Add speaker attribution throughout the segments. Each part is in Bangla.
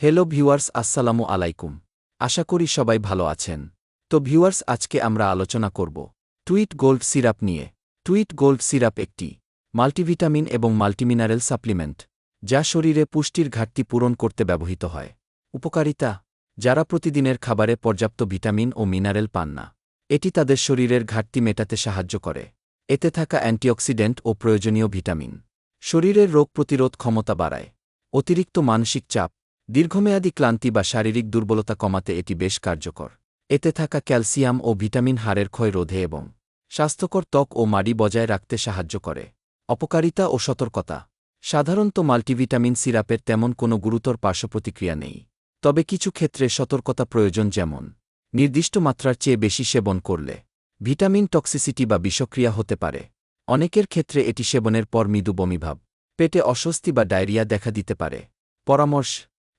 Speaker 1: হ্যালো ভিউয়ার্স, আসসালামু আলাইকুম। আশা করি সবাই ভালো আছেন। তো ভিউয়ার্স, আজকে আমরা আলোচনা করব টুইট গোল্ড সিরাপ নিয়ে। টুইট গোল্ড সিরাপ একটি মাল্টিভিটামিন এবং মাল্টিমিনারেল সাপ্লিমেন্ট, যা শরীরে পুষ্টির ঘাটতি পূরণ করতে ব্যবহৃত হয়। উপকারিতা: যারা প্রতিদিনের খাবারে পর্যাপ্ত ভিটামিন ও মিনারেল পান না, এটি তাদের শরীরের ঘাটতি মেটাতে সাহায্য করে। এতে থাকা অ্যান্টিঅক্সিডেন্ট ও প্রয়োজনীয় ভিটামিন শরীরের রোগ প্রতিরোধ ক্ষমতা বাড়ায়। অতিরিক্ত মানসিক চাপ, দীর্ঘমেয়াদী ক্লান্তি বা শারীরিক দুর্বলতা কমাতে এটি বেশ কার্যকর। এতে থাকা ক্যালসিয়াম ও ভিটামিন হাড়ের ক্ষয় রোধে এবং স্বাস্থ্যকর ত্বক ও মাড়ি বজায় রাখতে সাহায্য করে। অপকারিতা ও সতর্কতা: সাধারণত মাল্টিভিটামিন সিরাপের তেমন কোনো গুরুতর পার্শ্বপ্রতিক্রিয়া নেই, তবে কিছু ক্ষেত্রে সতর্কতা প্রয়োজন, যেমন নির্দিষ্ট মাত্রার চেয়ে বেশি সেবন করলে ভিটামিন টক্সিসিটি বা বিষক্রিয়া হতে পারে। অনেকের ক্ষেত্রে এটি সেবনের পর মৃদু বমিভাব, পেটে অস্বস্তি বা ডায়রিয়া দেখা দিতে পারে। পরামর্শ: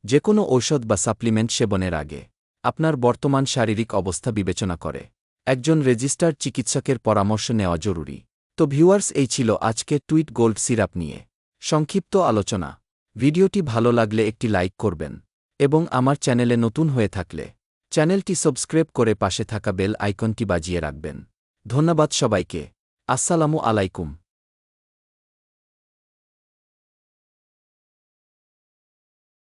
Speaker 1: যেকোনো ঔষধ বা সাপ্লিমেন্ট সেবনের আগে আপনার বর্তমান শারীরিক অবস্থা বিবেচনা করে একজন রেজিস্টার্ড চিকিৎসকের পরামর্শ নেওয়া জরুরি। তো ভিউয়ার্স, এই ছিল আজকে টুইট গোল্ড সিরাপ নিয়ে সংক্ষিপ্ত আলোচনা। ভিডিওটি ভালো লাগলে একটি লাইক করবেন এবং আমার চ্যানেলে নতুন হয়ে থাকলে চ্যানেলটি সাবস্ক্রাইব করে পাশে থাকা বেল আইকনটি বাজিয়ে রাখবেন। ধন্যবাদ সবাইকে। আসসালামু আলাইকুম।